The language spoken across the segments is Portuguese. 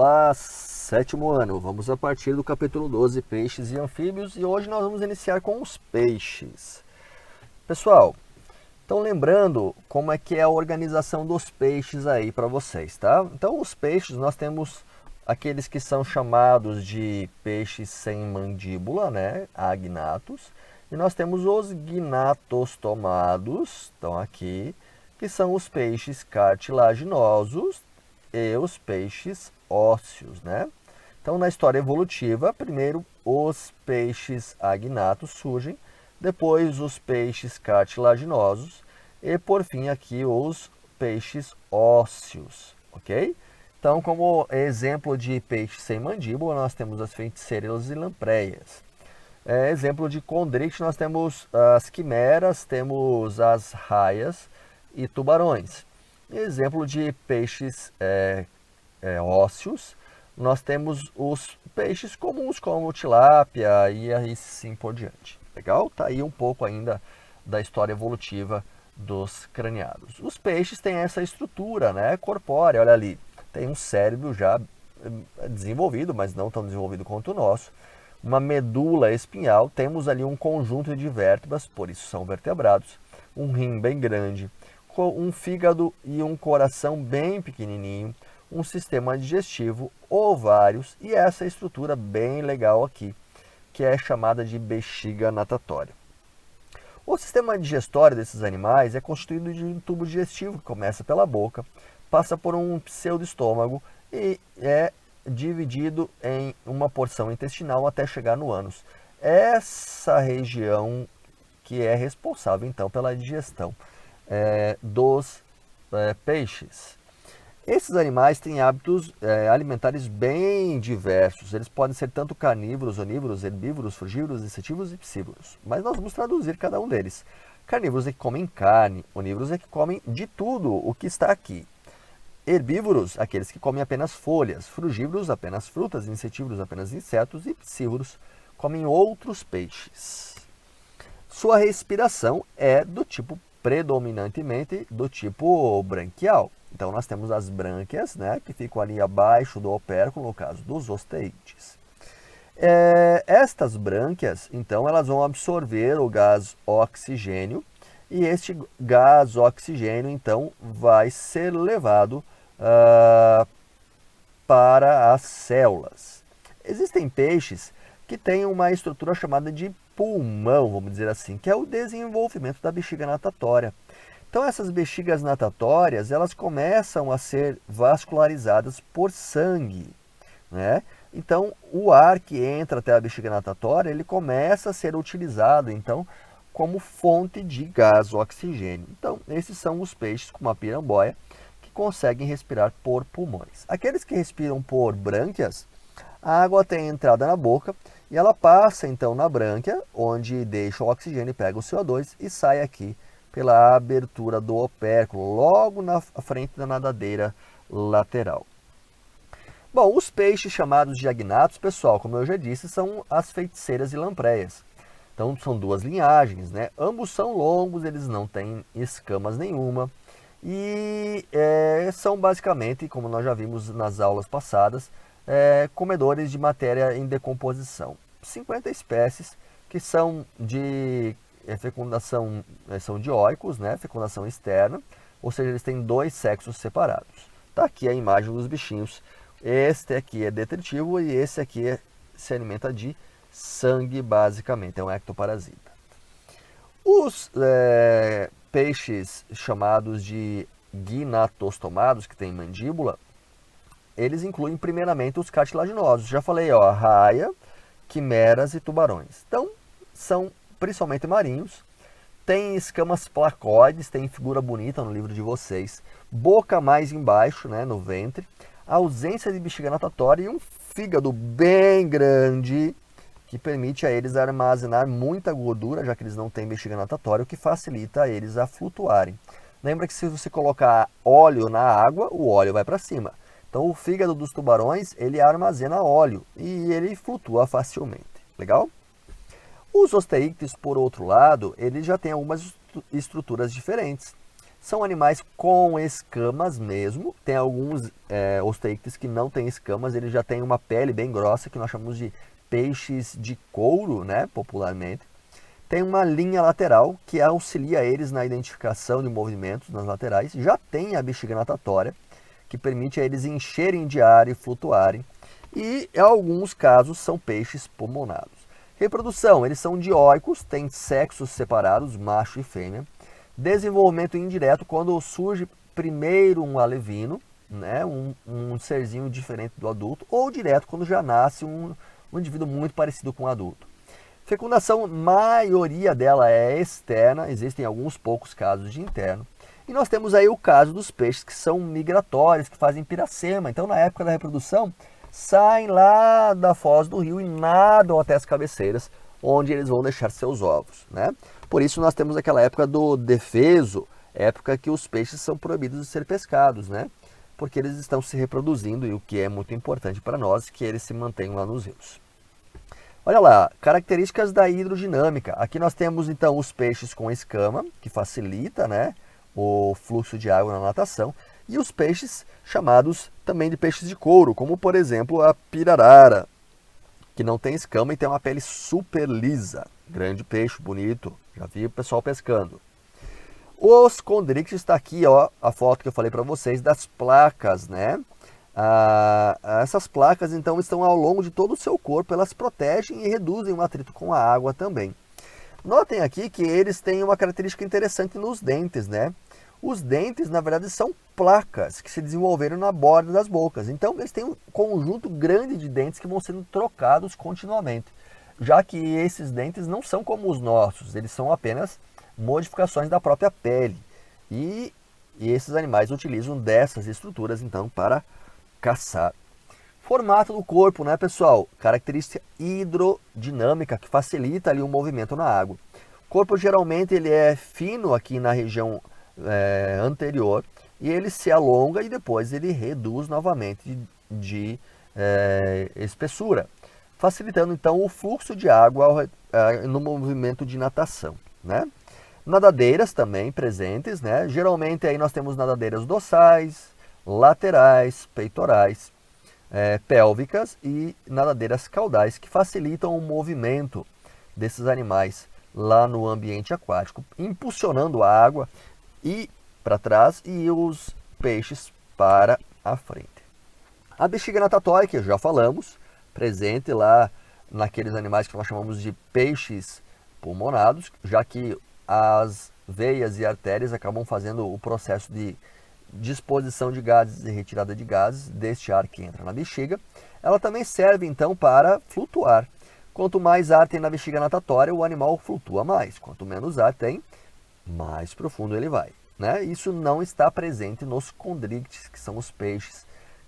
Olá, sétimo ano. Vamos a partir do capítulo 12, peixes e anfíbios, e hoje nós vamos iniciar com os peixes. Pessoal, então lembrando como é que é a organização dos peixes aí para vocês, tá? Então os peixes nós temos aqueles que são chamados de peixes sem mandíbula, né? Agnatos. E nós temos os gnatostomados, estão aqui, que são os peixes cartilaginosos e os peixes ósseos, né? Então, na história evolutiva, primeiro os peixes agnatos surgem, depois os peixes cartilaginosos e, por fim, aqui os peixes ósseos, ok? Então, como exemplo de peixe sem mandíbula, nós temos as feiticeiras e lampreias. Exemplo de condrite, nós temos as quimeras, temos as raias e tubarões. Exemplo de peixes ósseos, nós temos os peixes comuns como tilápia e assim por diante. Legal? Tá aí um pouco ainda da história evolutiva dos craniados. Os peixes têm essa estrutura, né, corpórea, olha ali. Tem um cérebro já desenvolvido, mas não tão desenvolvido quanto o nosso. Uma medula espinhal, temos ali um conjunto de vértebras, por isso são vertebrados. Um rim bem grande, um fígado e um coração bem pequenininho, um sistema digestivo, ovários e essa estrutura bem legal aqui, que é chamada de bexiga natatória. O sistema digestório desses animais é constituído de um tubo digestivo que começa pela boca, passa por um pseudoestômago e é dividido em uma porção intestinal até chegar no ânus. Essa região que é responsável então pela digestão dos peixes. Esses animais têm hábitos alimentares bem diversos. Eles podem ser tanto carnívoros, onívoros, herbívoros, frugívoros, insetívoros e piscívoros. Mas nós vamos traduzir cada um deles. Carnívoros é que comem carne, onívoros é que comem de tudo o que está aqui. Herbívoros, aqueles que comem apenas folhas. Frugívoros, apenas frutas. Insetívoros, apenas insetos. E piscívoros, comem outros peixes. Sua respiração é do tipo predominantemente do tipo branquial. Então nós temos as brânquias, né, que ficam ali abaixo do opérculo, no caso dos osteídeos. Estas brânquias, então, elas vão absorver o gás oxigênio e este gás oxigênio, então, vai ser levado para as células. Existem peixes que têm uma estrutura chamada de pulmão, vamos dizer assim, que é o desenvolvimento da bexiga natatória. Então essas bexigas natatórias, elas começam a ser vascularizadas por sangue, né? Então o ar que entra até a bexiga natatória, ele começa a ser utilizado então como fonte de gás oxigênio. Então esses são os peixes como a piramboia que conseguem respirar por pulmões. Aqueles que respiram por brânquias, a água tem entrada na boca e ela passa então na brânquia, onde deixa o oxigênio e pega o CO2 e sai aqui pela abertura do opérculo, logo na frente da nadadeira lateral. Bom, os peixes chamados de agnatos, pessoal, como eu já disse, são as feiticeiras e lampreias. Então são duas linhagens, né? Ambos são longos, eles não têm escamas nenhuma e são basicamente, como nós já vimos nas aulas passadas, comedores de matéria em decomposição. 50 espécies que são de fecundação, são dioicos, né? Fecundação externa, ou seja, eles têm dois sexos separados. Tá aqui a imagem dos bichinhos. Este aqui é detritivo e esse aqui se alimenta de sangue, basicamente, é um ectoparasita. Os peixes chamados de gnatostomados, que têm mandíbula, eles incluem primeiramente os cartilaginosos. Já falei, ó, raia, quimeras e tubarões. Então, são principalmente marinhos. Tem escamas placoides, tem figura bonita no livro de vocês. Boca mais embaixo, né, no ventre. Ausência de bexiga natatória e um fígado bem grande que permite a eles armazenar muita gordura, já que eles não têm bexiga natatória, o que facilita a eles a flutuarem. Lembra que se você colocar óleo na água, o óleo vai para cima. Então o fígado dos tubarões, ele armazena óleo e ele flutua facilmente. Legal? Os osteícteos, por outro lado, eles já têm algumas estruturas diferentes. São animais com escamas mesmo. Tem alguns osteícteis que não têm escamas, eles já têm uma pele bem grossa, que nós chamamos de peixes de couro, né, popularmente. Tem uma linha lateral que auxilia eles na identificação de movimentos nas laterais. Já tem a bexiga natatória, que permite a eles encherem de ar e flutuarem. E, em alguns casos, são peixes pulmonados. Reprodução, eles são dioicos, têm sexos separados, macho e fêmea. Desenvolvimento indireto, quando surge primeiro um alevino, né, um serzinho diferente do adulto, ou direto, quando já nasce um indivíduo muito parecido com o adulto. Fecundação, maioria dela é externa, existem alguns poucos casos de interno. E nós temos aí o caso dos peixes que são migratórios, que fazem piracema. Então, na época da reprodução, saem lá da foz do rio e nadam até as cabeceiras, onde eles vão deixar seus ovos, né? Por isso nós temos aquela época do defeso, época que os peixes são proibidos de ser pescados, né? Porque eles estão se reproduzindo e o que é muito importante para nós é que eles se mantenham lá nos rios. Olha lá, características da hidrodinâmica. Aqui nós temos então os peixes com escama, que facilita, né, o fluxo de água na natação, e os peixes chamados também de peixes de couro, como por exemplo a pirarara, que não tem escama e tem uma pele super lisa. Grande peixe, bonito, já vi o pessoal pescando. Os condrictes, está aqui ó, a foto que eu falei para vocês das placas, né? Essas placas então estão ao longo de todo o seu corpo, elas protegem e reduzem o atrito com a água também. Notem aqui que eles têm uma característica interessante nos dentes, né? Os dentes, na verdade, são placas que se desenvolveram na borda das bocas. Então, eles têm um conjunto grande de dentes que vão sendo trocados continuamente, já que esses dentes não são como os nossos, eles são apenas modificações da própria pele. E esses animais utilizam dessas estruturas, então, para caçar. Formato do corpo, né, pessoal? Característica hidrodinâmica que facilita ali o movimento na água. O corpo geralmente ele é fino aqui na região anterior e ele se alonga e depois ele reduz novamente de espessura, facilitando então o fluxo de água no movimento de natação, né? Nadadeiras também presentes, né? Geralmente aí nós temos nadadeiras dorsais, laterais, peitorais, pélvicas e nadadeiras caudais que facilitam o movimento desses animais lá no ambiente aquático, impulsionando a água e para trás e os peixes para a frente. A bexiga natatória, que já falamos, presente lá naqueles animais que nós chamamos de peixes pulmonados, já que as veias e artérias acabam fazendo o processo de disposição de gases e retirada de gases deste ar que entra na bexiga. Ela também serve então para flutuar. Quanto mais ar tem na bexiga natatória, o animal flutua mais. Quanto menos ar tem, mais profundo ele vai, né? Isso não está presente nos condrictes, que são os peixes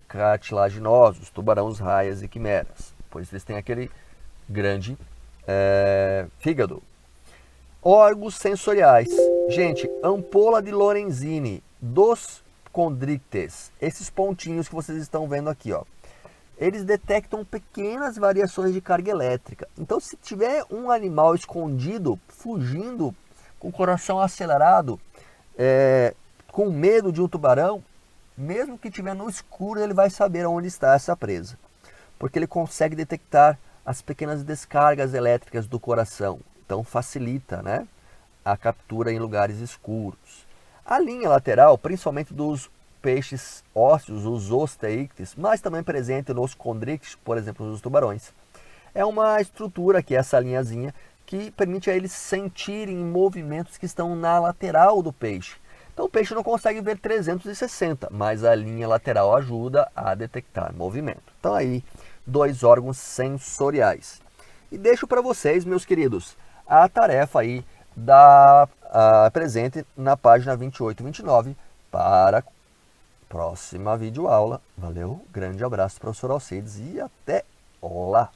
cartilaginosos, tubarões, raias e quimeras, pois eles têm aquele grande fígado. Órgãos sensoriais. Gente, ampola de Lorenzini dos condrictes, esses pontinhos que vocês estão vendo aqui, ó, eles detectam pequenas variações de carga elétrica. Então, se tiver um animal escondido, fugindo, com o coração acelerado, com medo de um tubarão, mesmo que estiver no escuro, ele vai saber onde está essa presa, porque ele consegue detectar as pequenas descargas elétricas do coração. Então facilita, né, a captura em lugares escuros. A linha lateral, principalmente dos peixes ósseos, os osteíctes, mas também presente nos condrictes, por exemplo, nos tubarões, é uma estrutura que é essa linhazinha que permite a eles sentirem movimentos que estão na lateral do peixe. Então o peixe não consegue ver 360, mas a linha lateral ajuda a detectar movimento. Então aí, dois órgãos sensoriais. E deixo para vocês, meus queridos, a tarefa aí presente na página 28 e 29 para a próxima videoaula. Valeu, grande abraço, professor Alcides, e até lá!